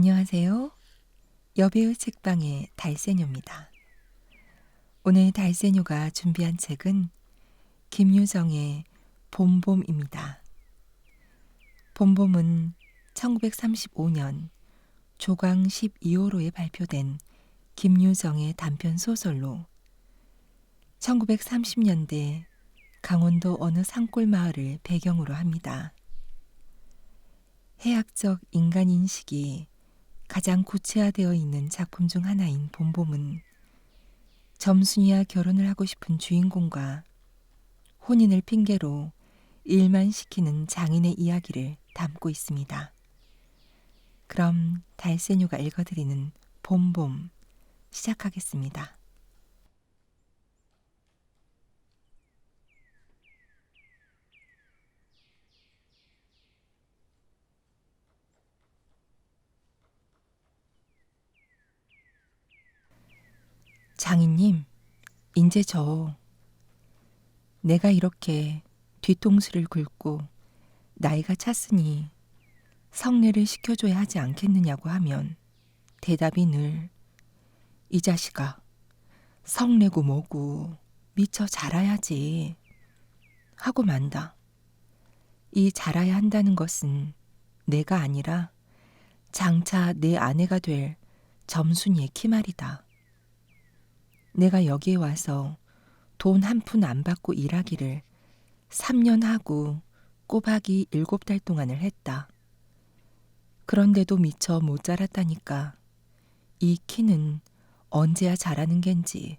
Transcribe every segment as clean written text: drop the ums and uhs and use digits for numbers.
안녕하세요. 여배우 책방의 달세뇨입니다. 오늘 달세뇨가 준비한 책은 김유정의 봄봄입니다. 봄봄은 1935년 조강 12호로에 발표된 김유정의 단편 소설로 1930년대 강원도 어느 산골 마을을 배경으로 합니다. 해학적 인간인식이 가장 구체화되어 있는 작품 중 하나인 봄봄은 점순이와 결혼을 하고 싶은 주인공과 혼인을 핑계로 일만 시키는 장인의 이야기를 담고 있습니다. 그럼 달세뇨가 읽어드리는 봄봄 시작하겠습니다. 장인님, 인제 내가 이렇게 뒤통수를 긁고 나이가 찼으니 성례를 시켜줘야 하지 않겠느냐고 하면 대답이 늘 이 자식아, 성례고 뭐고 미처 자라야지 하고 만다. 이 자라야 한다는 것은 내가 아니라 장차 내 아내가 될 점순이의 키 말이다. 내가 여기에 와서 돈 한 푼 안 받고 일하기를 3년 하고 꼬박이 7달 동안을 했다. 그런데도 미처 못 자랐다니까. 이 키는 언제야 자라는 겐지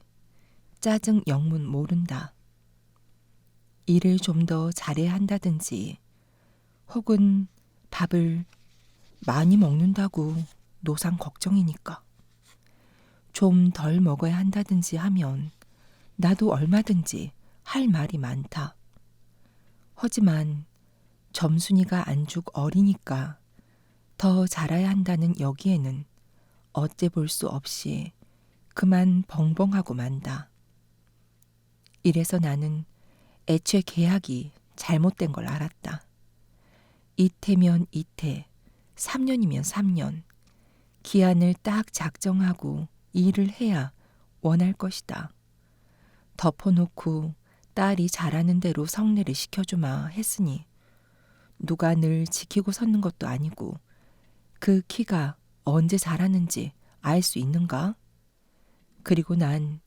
짜증 영문 모른다. 일을 좀 더 잘해야 한다든지 혹은 밥을 많이 먹는다고 노상 걱정이니까 좀 덜 먹어야 한다든지 하면 나도 얼마든지 할 말이 많다. 하지만 점순이가 안죽 어리니까 더 자라야 한다는 여기에는 어째 볼 수 없이 그만 벙벙하고 만다. 이래서 나는 애초에 계약이 잘못된 걸 알았다. 이태면 이태, 3년이면 3년, 기한을 딱 작정하고 일을 해야 원할 것이다. 덮어놓고 딸이 잘하는 대로 성례를 시켜주마 했으니 누가 늘 지키고 섰는 것도 아니고 그 키가 언제 자라는지 알 수 있는가? 그리고 난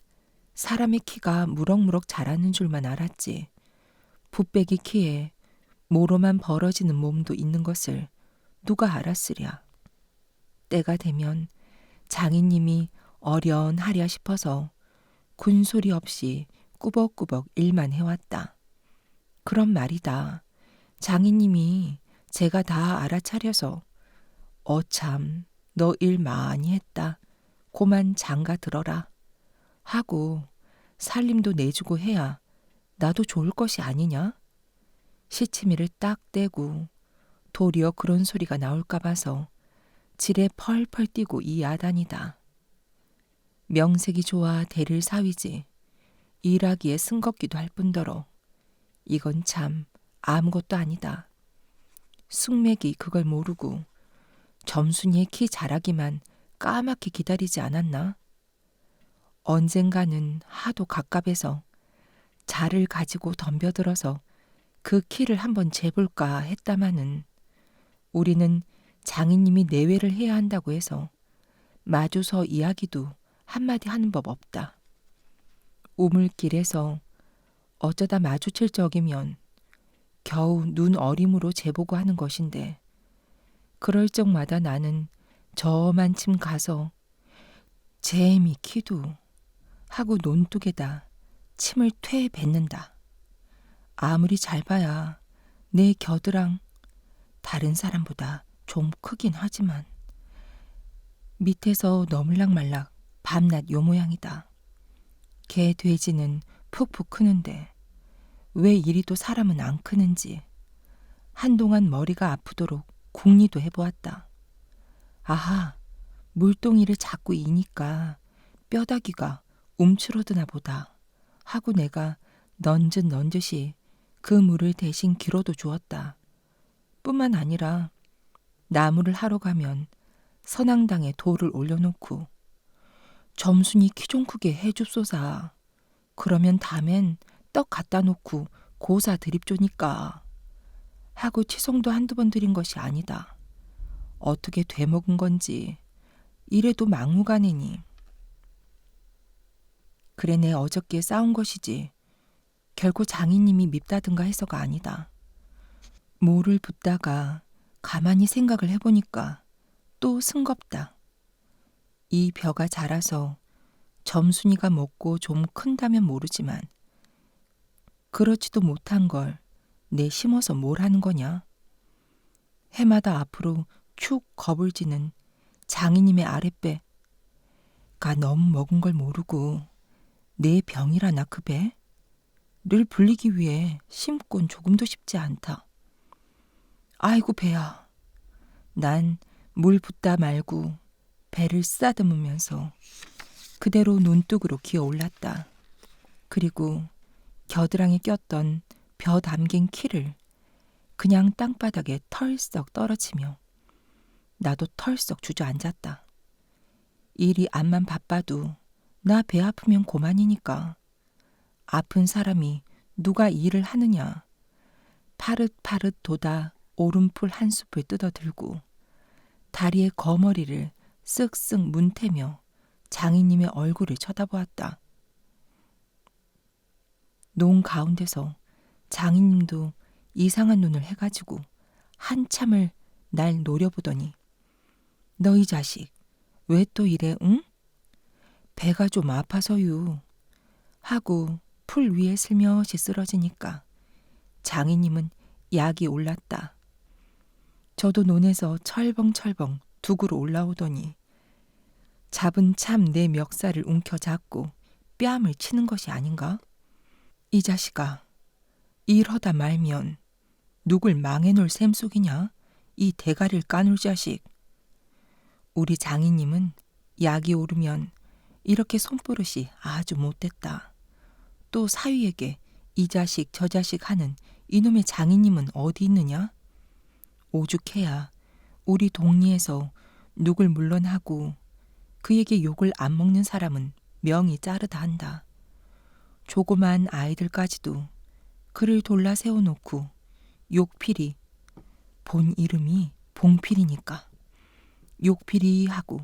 사람의 키가 무럭무럭 자라는 줄만 알았지. 붓배기 키에 모로만 벌어지는 몸도 있는 것을 누가 알았으랴. 때가 되면 장인님이 어련하랴 싶어서 군소리 없이 꾸벅꾸벅 일만 해왔다. 그럼 말이다. 장인님이 제가 다 알아차려서 어참 너 일 많이 했다. 고만 장가 들어라. 하고 살림도 내주고 해야 나도 좋을 것이 아니냐? 시치미를 딱 떼고 도리어 그런 소리가 나올까 봐서 지레 펄펄 뛰고 이 야단이다. 명색이 좋아 대를 사위지 일하기에 승겁기도 할 뿐더러 이건 참 아무것도 아니다. 숙맥이 그걸 모르고 점순이의 키 자라기만 까맣게 기다리지 않았나? 언젠가는 하도 갑갑해서 자를 가지고 덤벼들어서 그 키를 한번 재볼까 했다마는 우리는 장인님이 내외를 해야 한다고 해서 마주서 이야기도 한마디 하는 법 없다. 우물길에서 어쩌다 마주칠 적이면 겨우 눈 어림으로 재보고 하는 것인데 그럴 적마다 나는 저만침 가서 잼이 키도 하고 논뚝에다 침을 퇴 뱉는다. 아무리 잘 봐야 내 겨드랑 다른 사람보다 좀 크긴 하지만 밑에서 너물락말락 밤낮 요 모양이다. 개 돼지는 푹푹 크는데 왜 이리도 사람은 안 크는지 한동안 머리가 아프도록 궁리도 해보았다. 아하, 물동이를 자꾸 이니까 뼈다귀가 움츠러드나 보다 하고 내가 넌젓넌젓이 그 물을 대신 길어도 주었다. 뿐만 아니라 나무를 하러 가면 선앙당에 돌을 올려놓고 점순이 키 좀 크게 해줍소사. 그러면 다음엔 떡 갖다 놓고 고사 드립 조니까. 하고 치송도 한두 번 드린 것이 아니다. 어떻게 되먹은 건지 이래도 막무가내니. 그래 내 어저께 싸운 것이지 결코 장인님이 밉다든가 해서가 아니다. 모를 붓다가 가만히 생각을 해보니까 또 승겁다. 이 벼가 자라서 점순이가 먹고 좀 큰다면 모르지만 그렇지도 못한 걸 내 심어서 뭘 하는 거냐. 해마다 앞으로 축 겁을 지는 장인님의 아랫배가 너무 먹은 걸 모르고 내 병이라나 그 배를 불리기 위해 심곤 조금도 쉽지 않다. 아이고 배야. 난 물 붓다 말고 배를 쓰다듬으면서 그대로 논둑으로 기어 올랐다. 그리고 겨드랑이에 꼈던 벼 담긴 키를 그냥 땅바닥에 털썩 떨어지며 나도 털썩 주저앉았다. 일이 암만 바빠도 나 배 아프면 고만이니까. 아픈 사람이 누가 일을 하느냐. 파릇파릇 돋아 오름풀 한 숲을 뜯어들고 다리에 거머리를 쓱쓱 문태며 장인님의 얼굴을 쳐다보았다. 농 가운데서 장인님도 이상한 눈을 해가지고 한참을 날 노려보더니 너 이 자식 왜 또 이래 응? 배가 좀 아파서유 하고 풀 위에 슬며시 쓰러지니까 장인님은 약이 올랐다. 저도 논에서 철벙철벙 둑으로 올라오더니 잡은 참 내 멱살을 움켜잡고 뺨을 치는 것이 아닌가? 이 자식아, 일하다 말면 누굴 망해놓을 셈속이냐? 이 대가리를 까눌 자식. 우리 장인님은 약이 오르면 이렇게 손버릇이 아주 못됐다. 또 사위에게 이 자식 저 자식 하는 이놈의 장인님은 어디 있느냐? 오죽해야 우리 동리에서 누굴 물론하고 그에게 욕을 안 먹는 사람은 명이 짜르다 한다. 조그만 아이들까지도 그를 돌라 세워놓고 욕필이 본 이름이 봉필이니까 욕필이 하고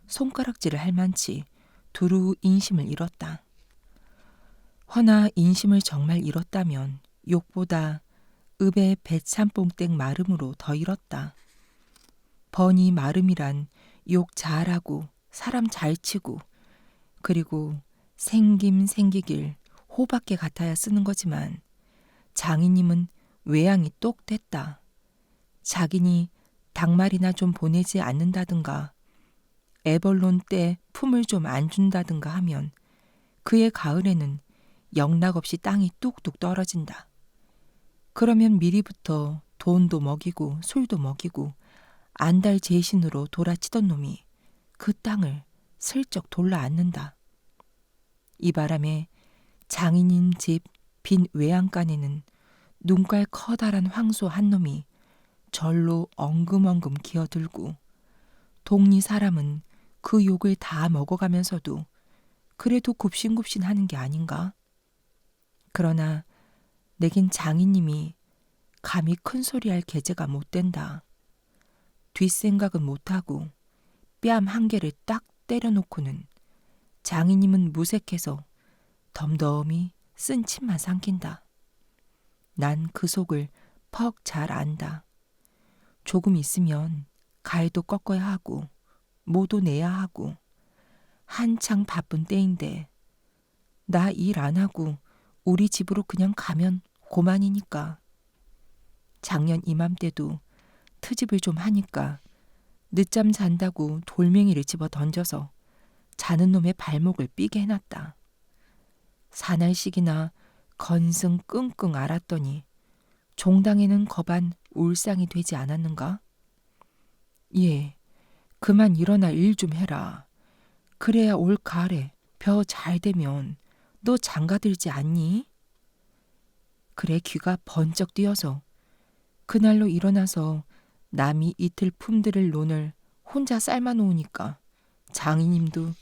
손가락질을 할 만치 두루 인심을 잃었다. 허나 인심을 정말 잃었다면 욕보다 읍의 배참뽕땡 마름으로 더 잃었다. 번이 마름이란 욕 잘하고 사람 잘 치고 그리고 생김 생기길 호밖에 같아야 쓰는 거지만 장인님은 외양이 똑 됐다. 자기니 닭말이나 좀 보내지 않는다든가 애벌론 때 품을 좀 안 준다든가 하면 그의 가을에는 영락없이 땅이 뚝뚝 떨어진다. 그러면 미리부터 돈도 먹이고 술도 먹이고 안달 제신으로 돌아치던 놈이 그 땅을 슬쩍 돌라 앉는다. 이 바람에 장인님 집 빈 외양간에는 눈깔 커다란 황소 한 놈이 절로 엉금엉금 기어들고 동리 사람은 그 욕을 다 먹어가면서도 그래도 굽신굽신 하는 게 아닌가? 그러나 내겐 장인님이 감히 큰소리할 계제가 못 된다. 뒷생각은 못하고 뺨 한 개를 딱 때려놓고는 장인님은 무색해서 덤덤히 쓴 침만 삼킨다. 난 그 속을 퍽 잘 안다. 조금 있으면 가위도 꺾어야 하고 모도 내야 하고 한창 바쁜 때인데 나 일 안 하고 우리 집으로 그냥 가면 고만이니까. 작년 이맘때도 트집을 좀 하니까 늦잠 잔다고 돌멩이를 집어 던져서 자는 놈의 발목을 삐게 해놨다. 사날씩이나 건승 끙끙 앓았더니 종당에는 거반 울상이 되지 않았는가? 예, 그만 일어나 일 좀 해라. 그래야 올 가을에 벼 잘 되면 너 장가들지 않니? 그래 귀가 번쩍 뛰어서 그날로 일어나서 남이 이틀 품들을 논을 혼자 삶아 놓으니까 장인님도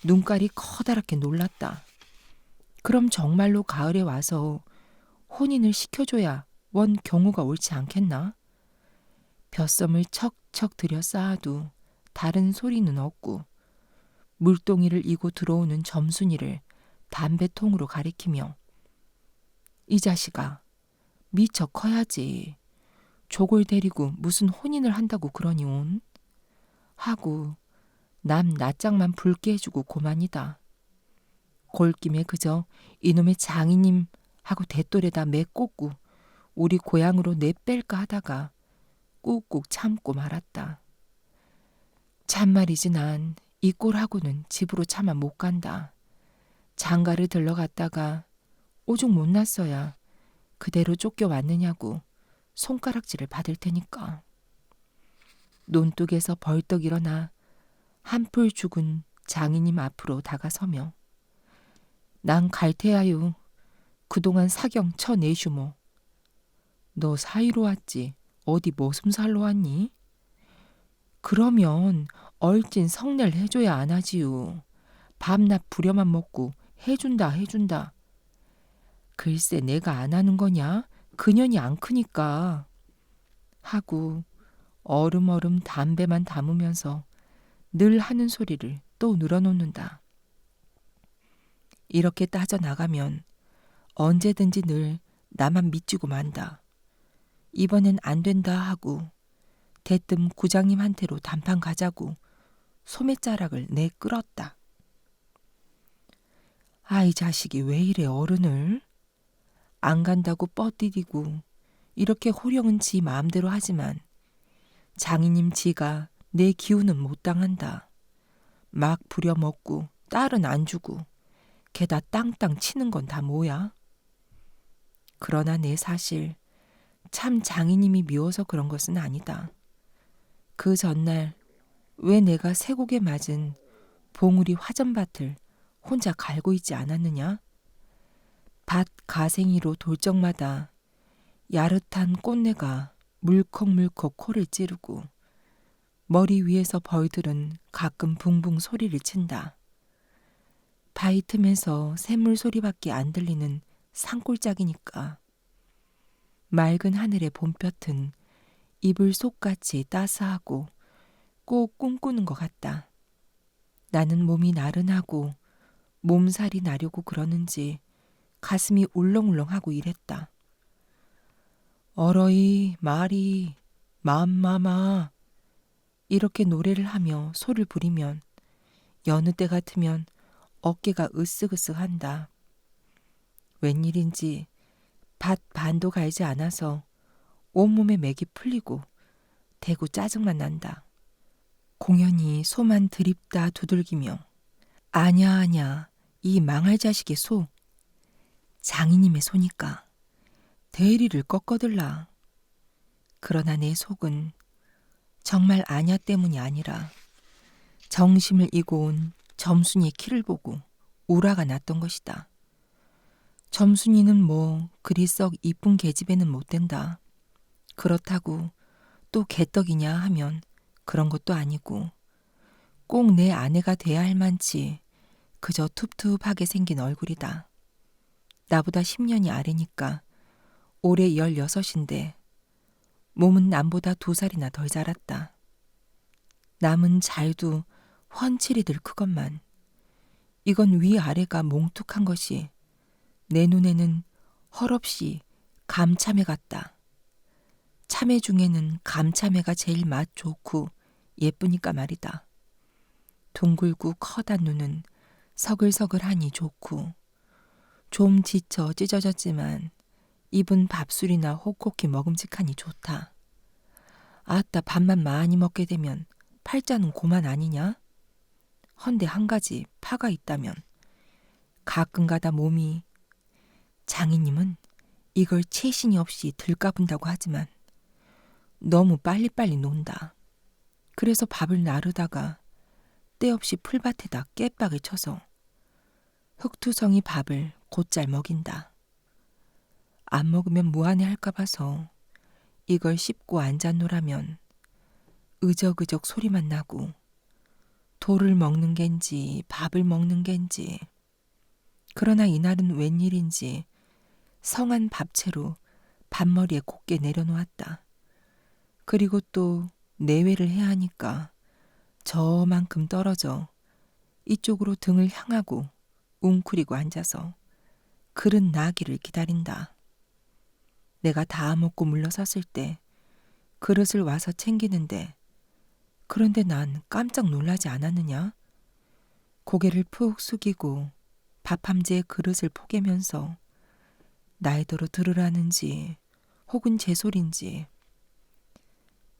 눈깔이 커다랗게 놀랐다. 그럼 정말로 가을에 와서 혼인을 시켜줘야 원 경우가 옳지 않겠나? 벼썸을 척척 들여 쌓아도 다른 소리는 없고 물동이를 이고 들어오는 점순이를 담배통으로 가리키며 이 자식아 미처 커야지. 족을 데리고 무슨 혼인을 한다고 그러니 온? 하고 남 낯짝만 붉게 해주고 고만이다. 골김에 그저 이놈의 장인님 하고 대돌에다 매꽂고 우리 고향으로 내뺄까 하다가 꾹꾹 참고 말았다. 참말이지 난 이 꼴하고는 집으로 차마 못 간다. 장가를 들러갔다가 오죽 못났어야 그대로 쫓겨왔느냐고 손가락질을 받을 테니까. 논둑에서 벌떡 일어나 한풀 죽은 장인님 앞으로 다가서며 난 갈테야유. 그동안 사경 쳐내슈모. 너 사이로 왔지 어디 머슴살로 왔니? 그러면 얼찐 성례를 해줘야 안 하지요. 밤낮 부려만 먹고 해준다. 글쎄 내가 안 하는 거냐? 그년이 안 크니까. 하고 얼음얼음 담배만 담으면서 늘 하는 소리를 또 늘어놓는다. 이렇게 따져나가면 언제든지 늘 나만 미치고 만다. 이번엔 안 된다 하고 대뜸 구장님한테로 단판 가자고 소매자락을 내 끌었다. 아이 자식이 왜 이래 어른을? 안 간다고 뻗디디고 이렇게 호령은 지 마음대로 하지만 장인님 지가 내 기운은 못 당한다. 막 부려먹고 딸은 안 주고 게다 땅땅 치는 건 다 뭐야? 그러나 내 사실 참 장인님이 미워서 그런 것은 아니다. 그 전날 왜 내가 쇠고개 맞은 봉우리 화전밭을 혼자 갈고 있지 않았느냐? 밭 가생이로 돌 적마다 야릇한 꽃내가 물컥물컥 코를 찌르고 머리 위에서 벌들은 가끔 붕붕 소리를 친다. 바위 틈에서 샘물 소리밖에 안 들리는 산골짜기니까 맑은 하늘의 봄볕은 이불 속같이 따스하고 꼭 꿈꾸는 것 같다. 나는 몸이 나른하고 몸살이 나려고 그러는지 가슴이 울렁울렁하고 이랬다. 어러이 마리 맘마마 이렇게 노래를 하며 소를 부리면 여느 때 같으면 어깨가 으쓱으쓱한다. 웬일인지 밭 반도 갈지 않아서 온몸에 맥이 풀리고 대구 짜증만 난다. 공연히 소만 드립다 두들기며 아냐 이 망할 자식의 소. 장인님의 소니까 대리를 꺾어들라. 그러나 내 속은 정말 아냐 때문이 아니라 정심을 이고 온 점순이의 키를 보고 우라가 났던 것이다. 점순이는 뭐 그리 썩 이쁜 계집애는 못 된다. 그렇다고 또 개떡이냐 하면 그런 것도 아니고 꼭 내 아내가 돼야 할 만치 그저 툭툭하게 생긴 얼굴이다. 나보다 10년이 아래니까 올해 16인데 몸은 남보다 2살이나 덜 자랐다. 남은 잘도 훤칠이들 크건만 이건 위아래가 몽툭한 것이 내 눈에는 헐없이 감참해 같다. 참외 중에는 감참외가 제일 맛 좋고 예쁘니까 말이다. 둥글고 커단 눈은 서글서글하니 좋고 좀 지쳐 찢어졌지만 입은 밥술이나 혹혹히 먹음직하니 좋다. 아따 밥만 많이 먹게 되면 팔자는 고만 아니냐? 헌데 한 가지 파가 있다면 가끔가다 몸이 장인님은 이걸 채신이 없이 들까분다고 하지만 너무 빨리빨리 논다. 그래서 밥을 나르다가 때없이 풀밭에다 깨박을 쳐서 흙투성이 밥을 곧잘 먹인다. 안 먹으면 무안해 할까 봐서 이걸 씹고 앉아노라면 으적으적 소리만 나고 돌을 먹는 겐지 밥을 먹는 겐지. 그러나 이날은 웬일인지 성한 밥채로 밥머리에 곱게 내려놓았다. 그리고 또 내외를 해야 하니까 저만큼 떨어져 이쪽으로 등을 향하고 웅크리고 앉아서 그릇 나기를 기다린다. 내가 다 먹고 물러섰을 때 그릇을 와서 챙기는데 그런데 난 깜짝 놀라지 않았느냐? 고개를 푹 숙이고 밥 함재에 그릇을 포개면서 나이더러 들으라는지 혹은 제 소린지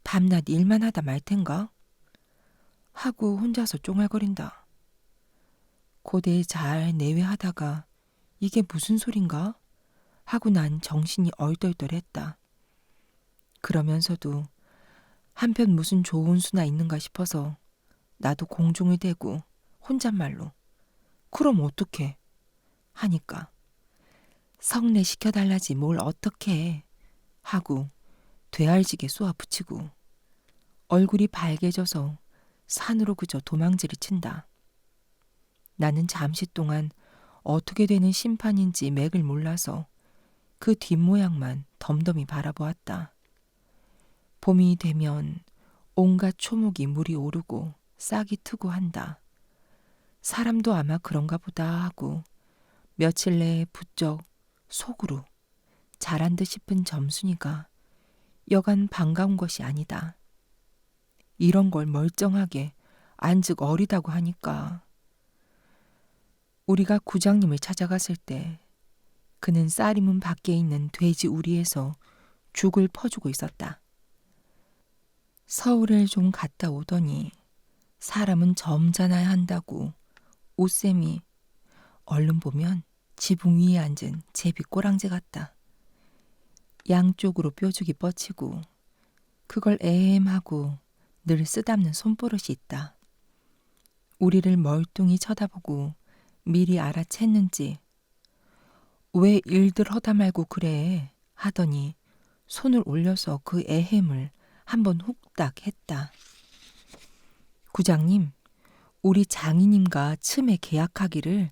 밤낮 일만 하다 말 텐가? 하고 혼자서 쫑알거린다. 고대에 잘 내외하다가 이게 무슨 소린가? 하고 난 정신이 얼떨떨했다. 그러면서도 한편 무슨 좋은 수나 있는가 싶어서 나도 공중을 대고 혼잣말로 그럼 어떡해? 하니까 성례 시켜달라지 뭘 어떡해? 하고 되알지게 쏘아붙이고 얼굴이 밝아져서 산으로 그저 도망질을 친다. 나는 잠시 동안 어떻게 되는 심판인지 맥을 몰라서 그 뒷모양만 덤덤히 바라보았다. 봄이 되면 온갖 초목이 물이 오르고 싹이 트고 한다. 사람도 아마 그런가 보다 하고 며칠 내에 부쩍 속으로 잘한 듯 싶은 점순이가 여간 반가운 것이 아니다. 이런 걸 멀쩡하게 안즉 어리다고 하니까. 우리가 구장님을 찾아갔을 때 그는 쌀이문 밖에 있는 돼지 우리에서 죽을 퍼주고 있었다. 서울을 좀 갔다 오더니 사람은 점잖아야 한다고 옷샘이 얼른 보면 지붕 위에 앉은 제비 꼬랑지 같다. 양쪽으로 뾰족이 뻗치고 그걸 애엠하고 늘 쓰담는 손버릇이 있다. 우리를 멀뚱히 쳐다보고 미리 알아챘는지 왜 일들 허다 말고 그래 하더니 손을 올려서 그 애햄을 한번 훅딱 했다. 구장님, 우리 장인님과 츠에 계약하기를.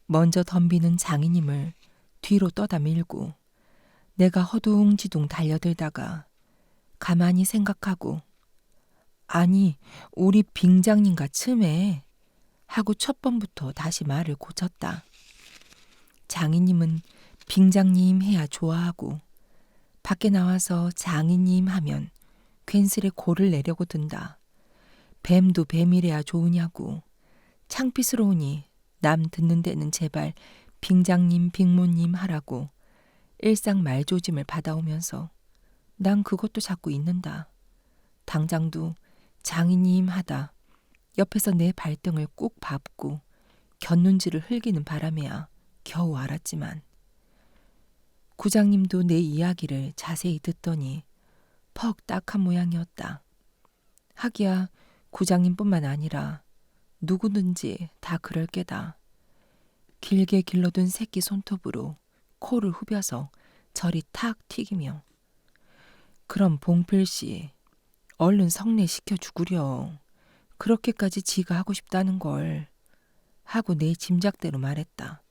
먼저 덤비는 장인님을 뒤로 떠다 밀고 내가 허둥지둥 달려들다가 가만히 생각하고 아니 우리 빙장님과 츠에 하고 첫 번부터 다시 말을 고쳤다. 장인님은 빙장님 해야 좋아하고 밖에 나와서 장인님 하면 괜스레 골을 내려고 든다. 뱀도 뱀이래야 좋으냐고. 창피스러우니 남 듣는 데는 제발 빙장님 빙모님 하라고 일상 말조짐을 받아오면서 난 그것도 자꾸 잊는다. 당장도 장인님 하다 옆에서 내 발등을 꾹 밟고 곁눈질을 흘기는 바람에야 겨우 알았지만 구장님도 내 이야기를 자세히 듣더니 퍽 딱한 모양이었다. 하기야 구장님뿐만 아니라 누구든지 다 그럴 게다. 길게 길러둔 새끼 손톱으로 코를 후벼서 저리 탁 튀기며 그럼 봉필씨 얼른 성례시켜 주구려. 그렇게까지 지가 하고 싶다는 걸 하고 내 짐작대로 말했다.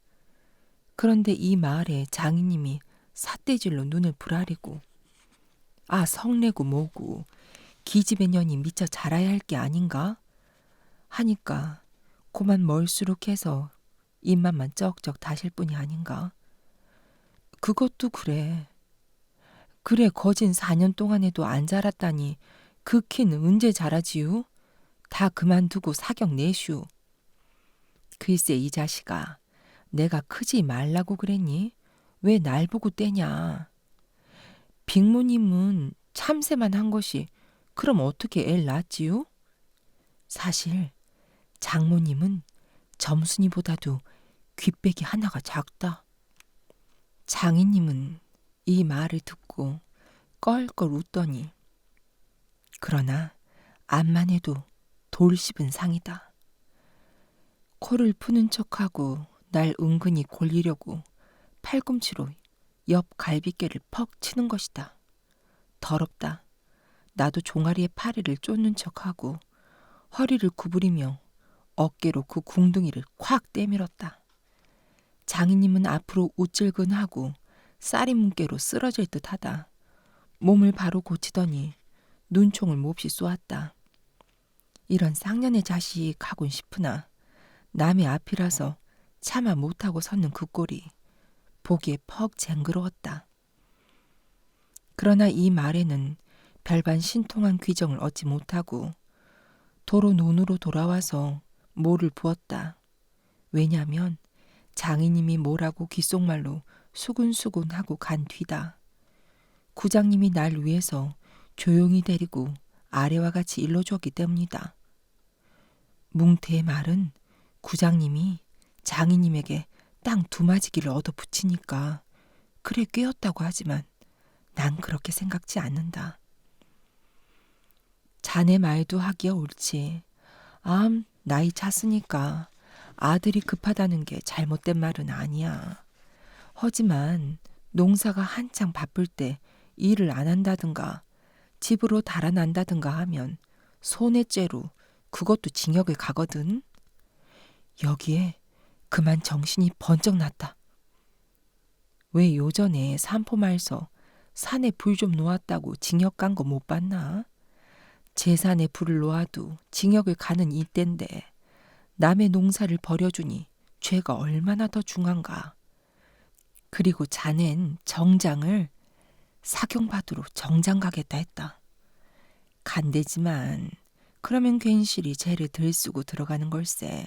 그런데 이 말에 장인님이 삿대질로 눈을 부라리고 아 성례고 뭐고 기집애 년이 미처 자라야 할 게 아닌가? 하니까 고만 멀수룩해서 입맛만 쩍쩍 다실 뿐이 아닌가? 그것도 그래. 그래 거진 4년 동안에도 안 자랐다니 그 키는 언제 자라지요? 다 그만두고 사격 내슈. 글쎄 이 자식아 내가 크지 말라고 그랬니? 왜 날 보고 떼냐? 빅모님은 참새만 한 것이 그럼 어떻게 애를 낳았지요? 사실 장모님은 점순이보다도 귓배기 하나가 작다. 장인님은 이 말을 듣고 껄껄 웃더니 그러나 암만 해도 돌 씹은 상이다. 코를 푸는 척하고 날 은근히 골리려고 팔꿈치로 옆 갈비뼈를 퍽 치는 것이다. 더럽다. 나도 종아리에 파리를 쫓는 척하고 허리를 구부리며 어깨로 그 궁둥이를 콱 때밀었다. 장인님은 앞으로 우쭐근하고 쌀이 문개로 쓰러질 듯하다. 몸을 바로 고치더니 눈총을 몹시 쏘았다. 이런 쌍년의 자식 하곤 싶으나 남의 앞이라서 차마 못하고 섰는 그 꼴이 보기에 퍽 쟁그러웠다. 그러나 이 말에는 별반 신통한 귀정을 얻지 못하고 도로 논으로 돌아와서 모를 부었다. 왜냐하면 장인님이 뭐라고 귓속말로 수군수군하고 간 뒤다. 구장님이 날 위해서 조용히 데리고 아래와 같이 일러주었기 때문이다. 뭉태의 말은 구장님이 장인님에게 땅 두마지기를 얻어붙이니까 그래 꿰었다고 하지만 난 그렇게 생각지 않는다. 자네 말도 하기야 옳지. 나이 찼으니까 아들이 급하다는 게 잘못된 말은 아니야. 하지만 농사가 한창 바쁠 때 일을 안 한다든가 집으로 달아난다든가 하면 손해죄로 그것도 징역을 가거든. 여기에 그만 정신이 번쩍 났다. 왜 요전에 산포마을서 산에 불 좀 놓았다고 징역 간 거 못 봤나? 재산에 불을 놓아도 징역을 가는 이때인데 남의 농사를 버려주니 죄가 얼마나 더 중한가. 그리고 자넨 정장을 사경받으러 정장 가겠다 했다. 간대지만 그러면 괜시리 죄를 들쓰고 들어가는 걸세.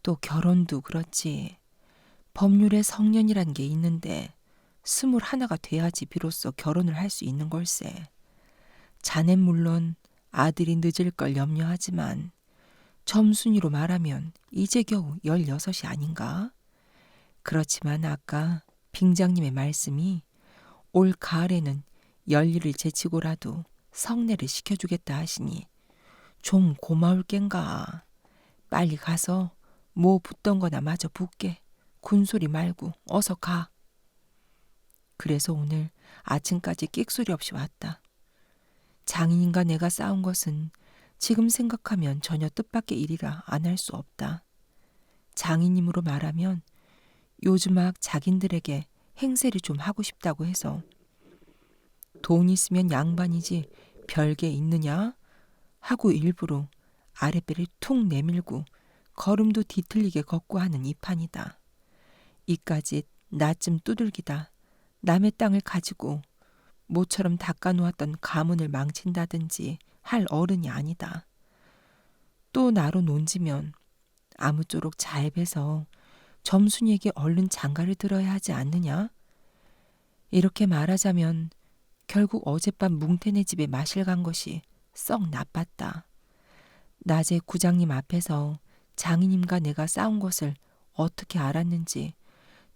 또 결혼도 그렇지. 법률에 성년이란 게 있는데 21가 돼야지 비로소 결혼을 할 수 있는 걸세. 자넨 물론 아들이 늦을 걸 염려하지만 점순이로 말하면 이제 겨우 16이 아닌가? 그렇지만 아까 빙장님의 말씀이 올 가을에는 열일을 제치고라도 성례를 시켜주겠다 하시니 좀 고마울 겐가. 빨리 가서 뭐 붓던 거나 마저 붓게. 군소리 말고 어서 가. 그래서 오늘 아침까지 끽소리 없이 왔다. 장인인가 내가 싸운 것은 지금 생각하면 전혀 뜻밖의 일이라 안 할 수 없다. 장인님으로 말하면 요즘 막 자긴들에게 행세를 좀 하고 싶다고 해서 돈 있으면 양반이지 별게 있느냐? 하고 일부러 아랫배를 툭 내밀고 걸음도 뒤틀리게 걷고 하는 이 판이다. 이까짓 나쯤 두들기다 남의 땅을 가지고 모처럼 닦아놓았던 가문을 망친다든지 할 어른이 아니다. 또 나로 논지면 아무쪼록 잘 배서 점순이에게 얼른 장가를 들어야 하지 않느냐? 이렇게 말하자면 결국 어젯밤 뭉태네 집에 마실 간 것이 썩 나빴다. 낮에 구장님 앞에서 장인님과 내가 싸운 것을 어떻게 알았는지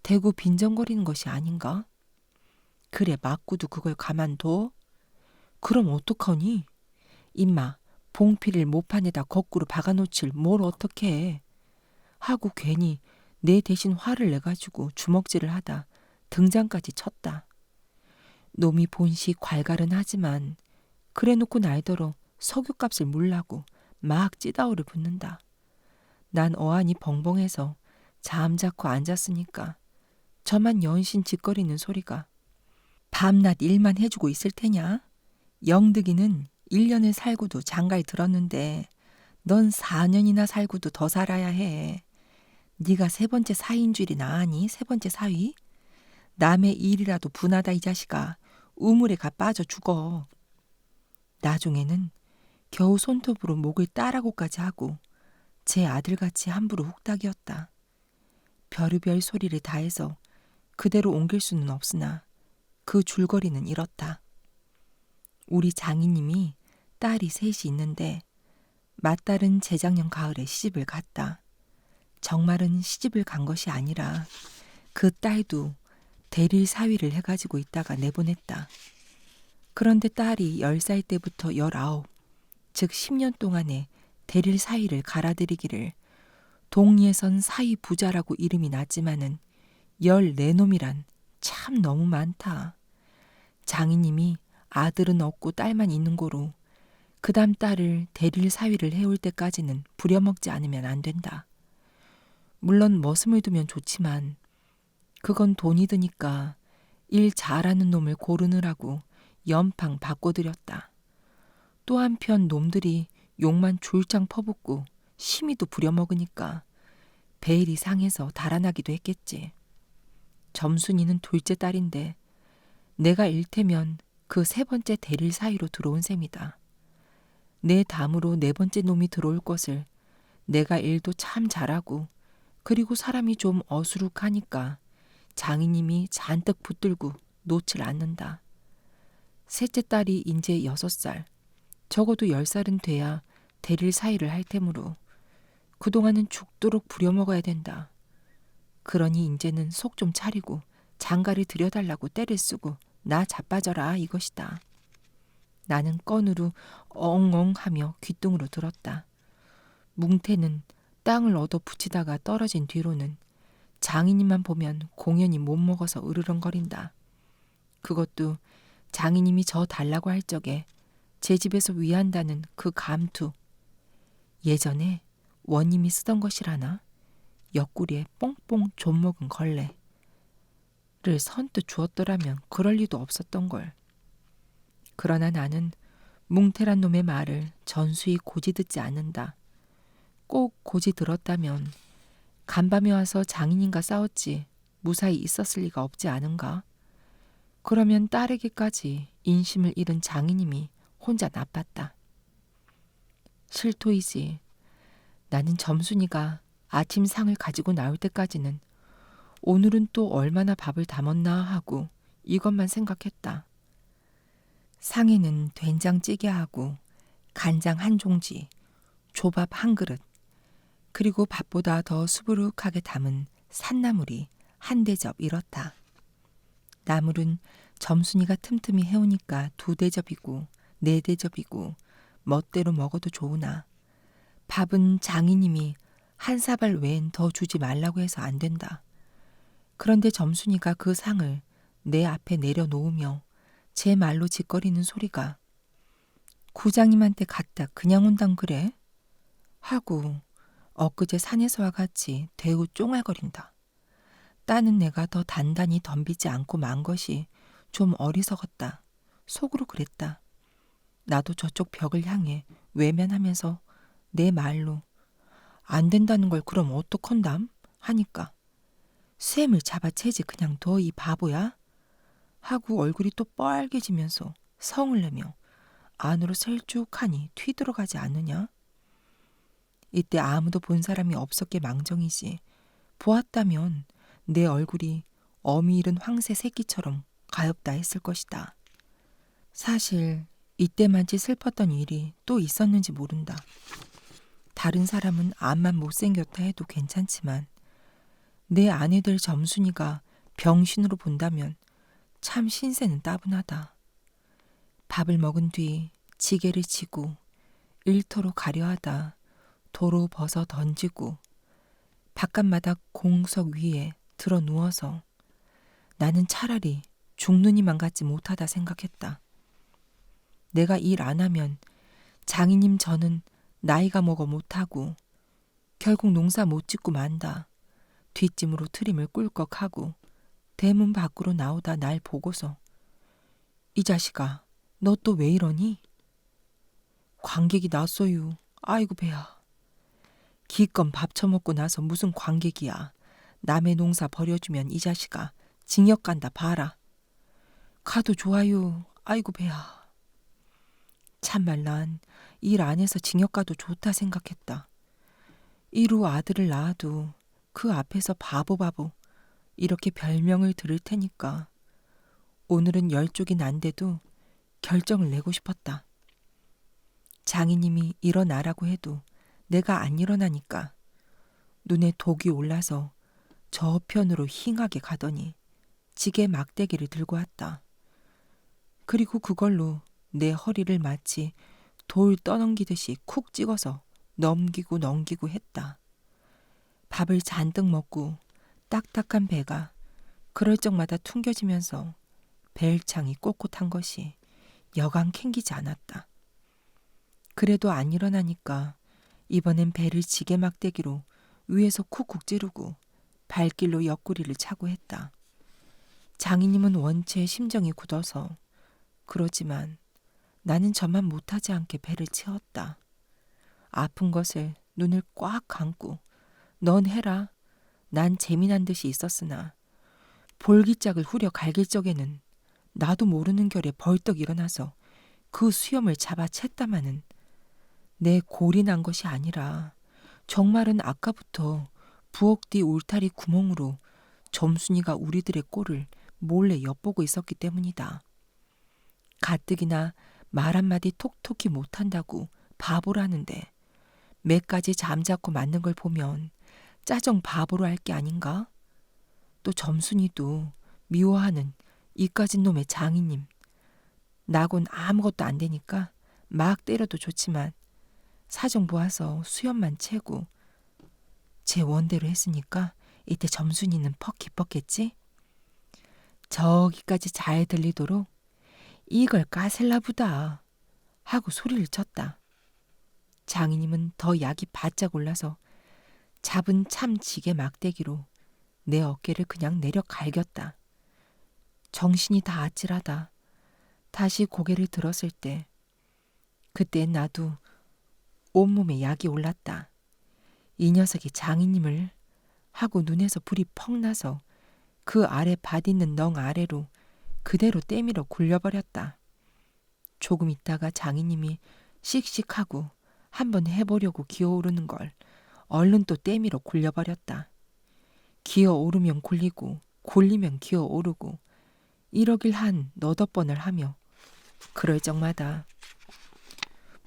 대구 빈정거리는 것이 아닌가? 그래 맞고도 그걸 가만둬? 그럼 어떡하니? 임마 봉피를 모판에다 거꾸로 박아놓칠 뭘 어떻게 해? 하고 괜히 내 대신 화를 내가지고 주먹질을 하다 등장까지 쳤다. 놈이 본시 괄갈은 하지만 그래놓고 날더러 석유값을 물라고 막 찌다오를 붙는다. 난 어안이 벙벙해서 잠자코 앉았으니까 저만 연신 짓거리는 소리가 밤낮 일만 해주고 있을 테냐? 영득이는 1년을 살고도 장가에 들었는데 넌 4년이나 살고도 더 살아야 해. 네가 세 번째 사위인 줄이나 아니? 세 번째 사위? 남의 일이라도 분하다 이 자식아. 우물에 가 빠져 죽어. 나중에는 겨우 손톱으로 목을 따라고까지 하고 제 아들같이 함부로 훅닥이었다. 별의별 소리를 다해서 그대로 옮길 수는 없으나 그 줄거리는 이렇다. 우리 장인님이 딸이 셋이 있는데 맏딸은 재작년 가을에 시집을 갔다. 정말은 시집을 간 것이 아니라 그 딸도 대릴 사위를 해가지고 있다가 내보냈다. 그런데 딸이 10살 때부터 19, 즉 10년 동안에 대릴 사위를 갈아들이기를 동리에선 사위 부자라고 이름이 났지만은 14놈이란 참 너무 많다. 장인님이 아들은 없고 딸만 있는 고로 그다음 딸을 대릴 사위를 해올 때까지는 부려먹지 않으면 안 된다. 물론 머슴을 두면 좋지만 그건 돈이 드니까 일 잘하는 놈을 고르느라고 연팡 바꿔드렸다. 또 한편 놈들이 욕만 졸장 퍼붓고 심히도 부려먹으니까 베일이 상해서 달아나기도 했겠지. 점순이는 둘째 딸인데 내가 일테면 그 세 번째 대릴 사이로 들어온 셈이다. 내 담으로 네 번째 놈이 들어올 것을 내가 일도 참 잘하고 그리고 사람이 좀 어수룩하니까 장인님이 잔뜩 붙들고 놓질 않는다. 셋째 딸이 인제 6살, 적어도 10살은 돼야 대릴 사이를 할 테므로 그동안은 죽도록 부려먹어야 된다. 그러니 인제는 속 좀 차리고 장가를 들여달라고 떼를 쓰고 나 자빠져라 이것이다. 나는 건으로 엉엉하며 귓등으로 들었다. 뭉태는 땅을 얻어 붙이다가 떨어진 뒤로는 장인님만 보면 공연히 못 먹어서 으르렁거린다. 그것도 장인님이 저 달라고 할 적에 제 집에서 위한다는 그 감투. 예전에 원님이 쓰던 것이라나 옆구리에 뽕뽕 좀먹은 걸레를 선뜻 주었더라면 그럴 리도 없었던 걸. 그러나 나는 뭉태란 놈의 말을 전수히 고지 듣지 않는다. 꼭 고지 들었다면 간밤에 와서 장인님과 싸웠지 무사히 있었을 리가 없지 않은가? 그러면 딸에게까지 인심을 잃은 장인님이 혼자 나빴다. 실토이지. 나는 점순이가 아침 상을 가지고 나올 때까지는 오늘은 또 얼마나 밥을 담았나 하고 이것만 생각했다. 상에는 된장찌개하고 간장 한 종지, 조밥 한 그릇, 그리고 밥보다 더 수부룩하게 담은 산나물이 한 대접 이렇다. 나물은 점순이가 틈틈이 해오니까 2대접이고 4대접이고 멋대로 먹어도 좋으나 밥은 장인님이 한 사발 외엔 더 주지 말라고 해서 안 된다. 그런데 점순이가 그 상을 내 앞에 내려놓으며 제 말로 짓거리는 소리가 구장님한테 갔다 그냥 온단 그래? 하고 엊그제 산에서와 같이 대우 쫑알거린다. 따는 내가 더 단단히 덤비지 않고 만 것이 좀 어리석었다. 속으로 그랬다. 나도 저쪽 벽을 향해 외면하면서 내 말로 안 된다는 걸 그럼 어떡한담? 하니까 쇠물 잡아채지 그냥 둬 이 바보야? 하고 얼굴이 또 뻘개지면서 성을 내며 안으로 셀쭉하니 튀들어가지 않느냐? 이때 아무도 본 사람이 없었게 망정이지. 보았다면 내 얼굴이 어미 잃은 황새 새끼처럼 가엾다 했을 것이다. 사실 이때만치 슬펐던 일이 또 있었는지 모른다. 다른 사람은 암만 못생겼다 해도 괜찮지만 내 아내 될 점순이가 병신으로 본다면 참 신세는 따분하다. 밥을 먹은 뒤 지게를 치고 일터로 가려하다 도로 벗어 던지고 바깥마다 공석 위에 들어 누워서 나는 차라리 죽느니만 같지 못하다 생각했다. 내가 일 안 하면 장인님 저는 나이가 먹어 못하고 결국 농사 못 짓고 만다. 뒷짐으로 트림을 꿀꺽하고 대문 밖으로 나오다 날 보고서 이 자식아 너 또 왜 이러니? 관객이 났어유. 아이고 배야. 기껏 밥 처먹고 나서 무슨 관객이야. 남의 농사 버려주면 이 자식아 징역 간다 봐라. 가도 좋아요. 아이고 배야. 참말 난 일 안 해서 징역 가도 좋다 생각했다. 이루 아들을 낳아도 그 앞에서 바보 이렇게 별명을 들을 테니까 오늘은 10쪽이 난데도 결정을 내고 싶었다. 장인님이 일어나라고 해도 내가 안 일어나니까 눈에 독이 올라서 저편으로 힝하게 가더니 지게 막대기를 들고 왔다. 그리고 그걸로 내 허리를 마치 돌 떠넘기듯이 쿡 찍어서 넘기고 했다. 밥을 잔뜩 먹고 딱딱한 배가 그럴 적마다 퉁겨지면서 벨창이 꼿꼿한 것이 여간 캥기지 않았다. 그래도 안 일어나니까 이번엔 배를 지게 막대기로 위에서 쿡쿡 찌르고 발길로 옆구리를 차고 했다. 장인님은 원체 심정이 굳어서 그러지만 나는 저만 못하지 않게 배를 채웠다. 아픈 것을 눈을 꽉 감고 넌 해라. 난 재미난 듯이 있었으나 볼기짝을 후려 갈길 적에는 나도 모르는 결에 벌떡 일어나서 그 수염을 잡아 챘다마는 내 골이 난 것이 아니라 정말은 아까부터 부엌 뒤 울타리 구멍으로 점순이가 우리들의 꼴을 몰래 엿보고 있었기 때문이다. 가뜩이나 말 한마디 톡톡히 못한다고 바보라는데 매까지 잠자코 맞는 걸 보면 짜정 바보로 할 게 아닌가? 또 점순이도 미워하는 이까진 놈의 장인님. 나곤 아무것도 안 되니까 막 때려도 좋지만 사정 보아서 수염만 채고 제 원대로 했으니까 이때 점순이는 퍽 기뻤겠지? 저기까지 잘 들리도록 이걸 까셀라 보다 하고 소리를 쳤다. 장인님은 더 약이 바짝 올라서 잡은 참 지게 막대기로 내 어깨를 그냥 내려 갈겼다. 정신이 다 아찔하다. 다시 고개를 들었을 때 그때 나도 온몸에 약이 올랐다. 이 녀석이 장인님을 하고 눈에서 불이 펑 나서 그 아래 밭 있는 넝 아래로 그대로 떼밀어 굴려버렸다. 조금 있다가 장인님이 씩씩하고 한번 해보려고 기어오르는 걸 얼른 또 떼밀어 굴려버렸다. 기어오르면 굴리고 굴리면 기어오르고 이러길 한 너댓 번을 하며 그럴 적마다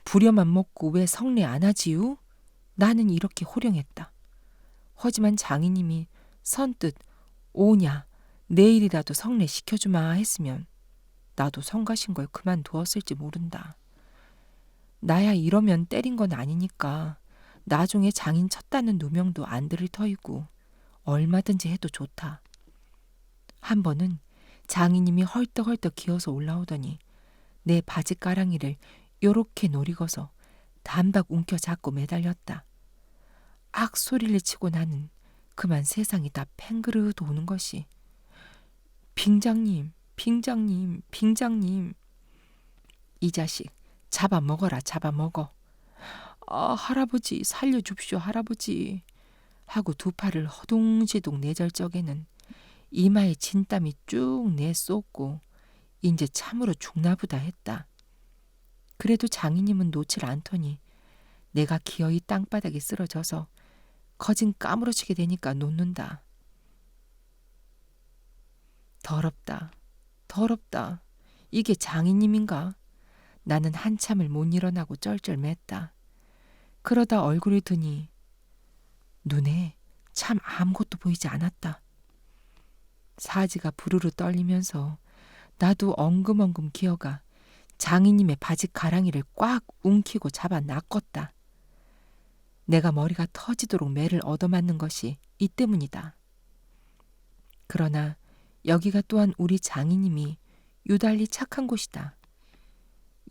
부려만 먹고 왜 성례 안 하지요? 나는 이렇게 호령했다. 하지만 장인님이 선뜻 오냐 내일이라도 성례 시켜주마 했으면 나도 성가신 걸 그만두었을지 모른다. 나야 이러면 때린 건 아니니까 나중에 장인 쳤다는 누명도 안 들을 터이고 얼마든지 해도 좋다. 한 번은 장인님이 헐떡헐떡 기어서 올라오더니 내 바지가랑이를 요렇게 노리고서 단박 움켜 잡고 매달렸다. 악 소리를 치고 나는 그만 세상이 다 팽그르 도는 것이 빙장님, 빙장님, 빙장님. 이 자식 잡아먹어라 잡아먹어. 아 할아버지 살려줍시오 할아버지 하고 두 팔을 허둥지둥 내절 적에는 이마에 진땀이 쭉 내쏟고 이제 참으로 죽나보다 했다. 그래도 장인님은 놓질 않더니 내가 기어이 땅바닥에 쓰러져서 거진 까무러치게 되니까 놓는다. 더럽다. 더럽다. 이게 장인님인가? 나는 한참을 못 일어나고 쩔쩔맸다. 그러다 얼굴을 드니 눈에 참 아무것도 보이지 않았다. 사지가 부르르 떨리면서 나도 엉금엉금 기어가 장인님의 바지 가랑이를 꽉 움키고 잡아 낚었다. 내가 머리가 터지도록 매를 얻어맞는 것이 이 때문이다. 그러나 여기가 또한 우리 장인님이 유달리 착한 곳이다.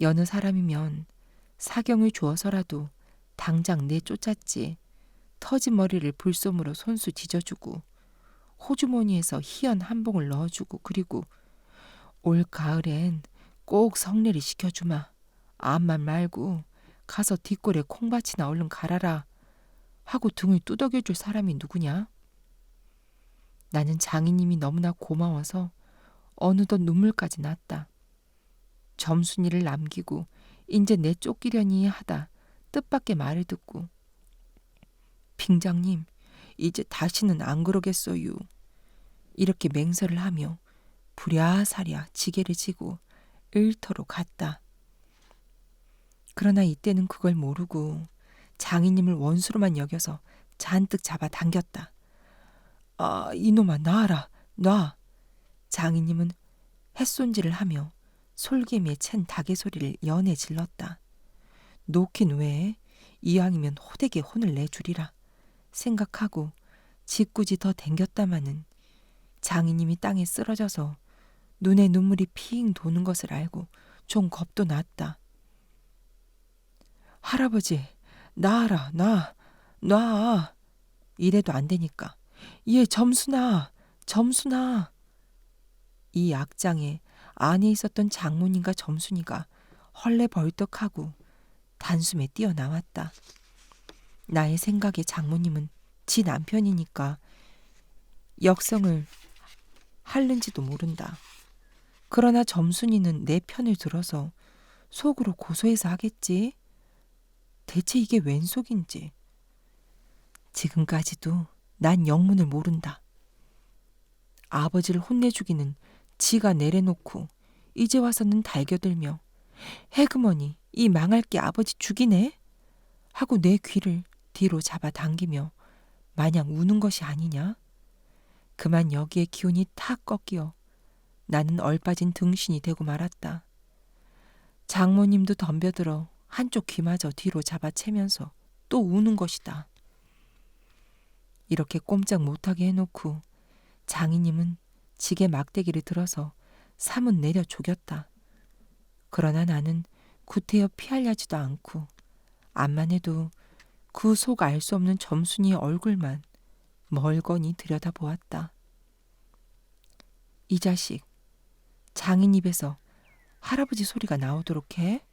여느 사람이면 사경을 주어서라도 당장 내쫓았지. 터진 머리를 불솜으로 손수 지져주고 호주머니에서 희연 한 봉을 넣어주고 그리고 올 가을엔 꼭 성례를 시켜주마. 암만 말고 가서 뒷골에 콩밭이나 얼른 갈아라 하고 등을 두덕여줄 사람이 누구냐? 나는 장인님이 너무나 고마워서 어느덧 눈물까지 났다. 점순이를 남기고 인제 내쫓기려니 하다 뜻밖의 말을 듣고 빙장님 이제 다시는 안 그러겠어요. 이렇게 맹세를 하며 부랴사랴 지게를 지고 일터로 갔다. 그러나 이때는 그걸 모르고 장인님을 원수로만 여겨서 잔뜩 잡아 당겼다. 아 이놈아 놔라 놔. 장인님은 햇손질을 하며 솔개미에 챈 닭의 소리를 연해 질렀다. 놓긴 왜 이왕이면 호되게 혼을 내주리라 생각하고 짓궂이 더 댕겼다마는 장인님이 땅에 쓰러져서 눈에 눈물이 핑 도는 것을 알고 좀 겁도 났다. 할아버지, 놔라, 놔. 이래도 안 되니까. 얘 점순아, 점순아. 이 악장에 안에 있었던 장모님과 점순이가 헐레벌떡하고 단숨에 뛰어나왔다. 나의 생각에 장모님은 지 남편이니까 역성을 할는지도 모른다. 그러나 점순이는 내 편을 들어서 속으로 고소해서 하겠지. 대체 이게 웬 속인지. 지금까지도 난 영문을 모른다. 아버지를 혼내주기는 지가 내려놓고 이제 와서는 달겨들며 해그머니 이 망할 게 아버지 죽이네? 하고 내 귀를 뒤로 잡아당기며 마냥 우는 것이 아니냐? 그만 여기에 기운이 탁 꺾여 나는 얼빠진 등신이 되고 말았다. 장모님도 덤벼들어 한쪽 귀마저 뒤로 잡아채면서 또 우는 것이다. 이렇게 꼼짝 못하게 해놓고 장인님은 지게 막대기를 들어서 사문 내려 조겼다. 그러나 나는 구태여 피하려지도 않고 암만 해도 그 속 알 수 없는 점순이의 얼굴만 멀거니 들여다보았다. 이 자식, 장인 입에서 할아버지 소리가 나오도록 해?